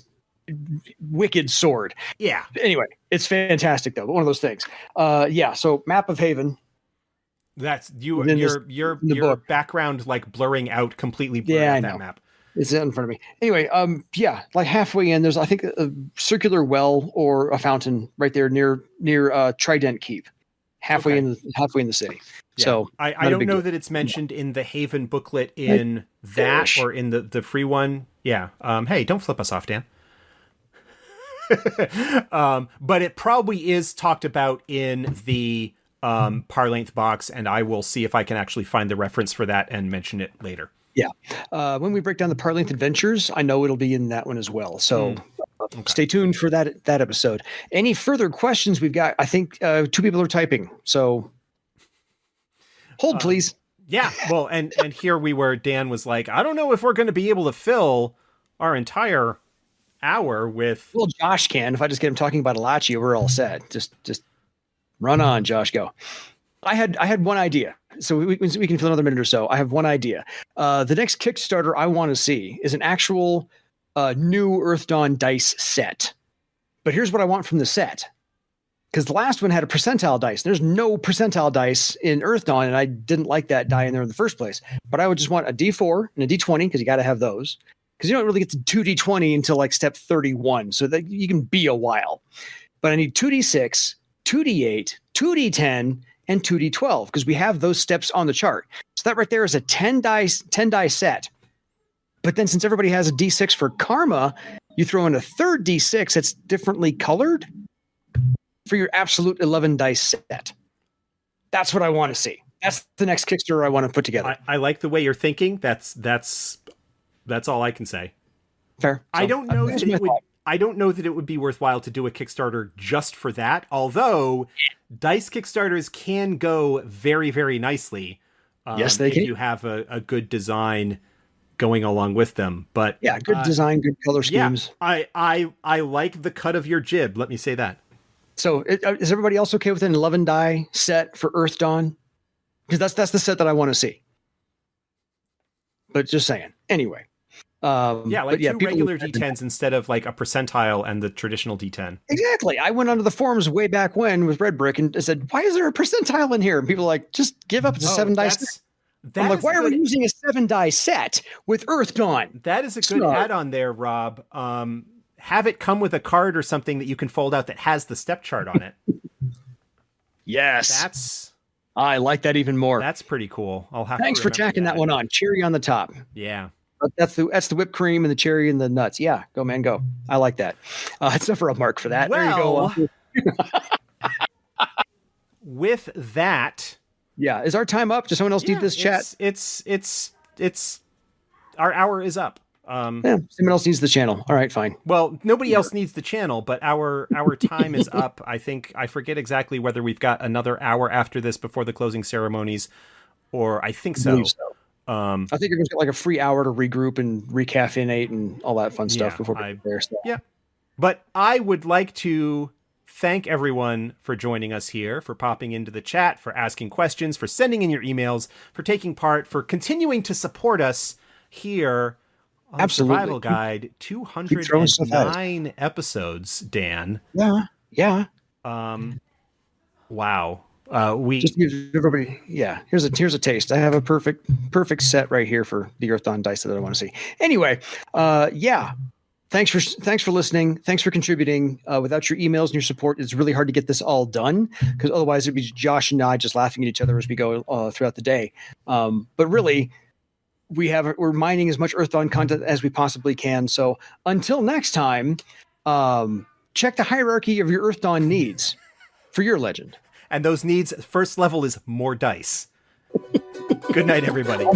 [SPEAKER 1] wicked sword.
[SPEAKER 2] Yeah.
[SPEAKER 1] Anyway, it's fantastic though. One of those things. So Map of Haven.
[SPEAKER 2] That's your background like blurring out completely. That map.
[SPEAKER 1] It's in front of me. Anyway, like halfway in, there's I think a circular well or a fountain right there near Trident Keep, halfway in the city. Yeah. So
[SPEAKER 2] I don't know that it's mentioned in the Haven booklet in that or in the free one. Yeah. Hey, don't flip us off, Dan. But it probably is talked about in the Parlength box, and I will see if I can actually find the reference for that and mention it later.
[SPEAKER 1] Yeah. When we break down the Parlength Adventures, I know it'll be in that one as well. So stay tuned for that episode. Any further questions we've got? I think 2 people are typing. So hold, please.
[SPEAKER 2] Yeah. Well, and here we were. Dan was like, I don't know if we're going to be able to fill our entire hour with.
[SPEAKER 1] Well, Josh can. If I just get him talking about Alachi, we're all set. Just run on, Josh. Go. I had one idea. So we can fill another minute or so. I have one idea. The next Kickstarter I want to see is an actual new Earth Dawn dice set. But here's what I want from the set. Because the last one had a percentile dice. There's no percentile dice in Earth Dawn, and I didn't like that die in there in the first place. But I would just want a D4 and a D20, because you got to have those. Because you don't really get to 2D20 until like step 31. So that you can be a while. But I need 2D6, 2D8, 2D10, and 2D12, because we have those steps on the chart. So that right there is a 10 die set. But then since everybody has a D6 for karma, you throw in a third D6 that's differently colored for your absolute 11 dice set. That's what I want to see. That's the next Kickstarter I want to put together.
[SPEAKER 2] I like the way you're thinking. That's all I can say.
[SPEAKER 1] Fair. So,
[SPEAKER 2] I don't know that it would be worthwhile to do a Kickstarter just for that. Although dice Kickstarters can go very, very nicely.
[SPEAKER 1] Yes, they can.
[SPEAKER 2] If you have a good design going along with them. But
[SPEAKER 1] yeah, good design, good color schemes.
[SPEAKER 2] Yeah, I like the cut of your jib. Let me say that.
[SPEAKER 1] So is everybody else okay with an 11 die set for Earth Dawn? Because that's the set that I want to see. But just saying. Anyway.
[SPEAKER 2] Two regular D10s instead of like a percentile and the traditional D10.
[SPEAKER 1] Exactly. I went onto the forums way back when with Red Brick and said, why is there a percentile in here? And people are like, just give up. It's a 7 die set. I'm like, why are we using a 7 die set with Earth Dawn?
[SPEAKER 2] That is a good add-on there, Rob. Have it come with a card or something that you can fold out that has the step chart on it.
[SPEAKER 1] Yes. I like that even more.
[SPEAKER 2] That's pretty cool.
[SPEAKER 1] Thanks for tacking that one on. Cherry on the top.
[SPEAKER 2] Yeah.
[SPEAKER 1] That's the whipped cream and the cherry and the nuts. Yeah, go man, go. I like that. It's never a mark for that.
[SPEAKER 2] Well,
[SPEAKER 1] there you go.
[SPEAKER 2] With that,
[SPEAKER 1] yeah, is our time up? Does someone else need this chat?
[SPEAKER 2] It's our hour is up.
[SPEAKER 1] Someone else needs the channel. All right, fine.
[SPEAKER 2] Well, nobody else needs the channel, but our time is up. I forget exactly whether we've got another hour after this before the closing ceremonies, or I think so.
[SPEAKER 1] I think you're going to get like a free hour to regroup and recaffeinate and all that fun stuff before we there. So.
[SPEAKER 2] Yeah. But I would like to thank everyone for joining us here, for popping into the chat, for asking questions, for sending in your emails, for taking part, for continuing to support us here on Survival Guide. 209 episodes, Dan.
[SPEAKER 1] Yeah.
[SPEAKER 2] Wow. We
[SPEAKER 1] just give everybody, here's a taste. I have a perfect set right here for the Earth Dawn dice that I want to see. Anyway, thanks for listening. Thanks for contributing. Without your emails and your support, it's really hard to get this all done, because otherwise it'd be Josh and I just laughing at each other as we go throughout the day. But really, we're mining as much Earth Dawn content as we possibly can. So until next time, check the hierarchy of your Earth Dawn needs for your legend.
[SPEAKER 2] And those needs, first level is more dice. Good night, everybody.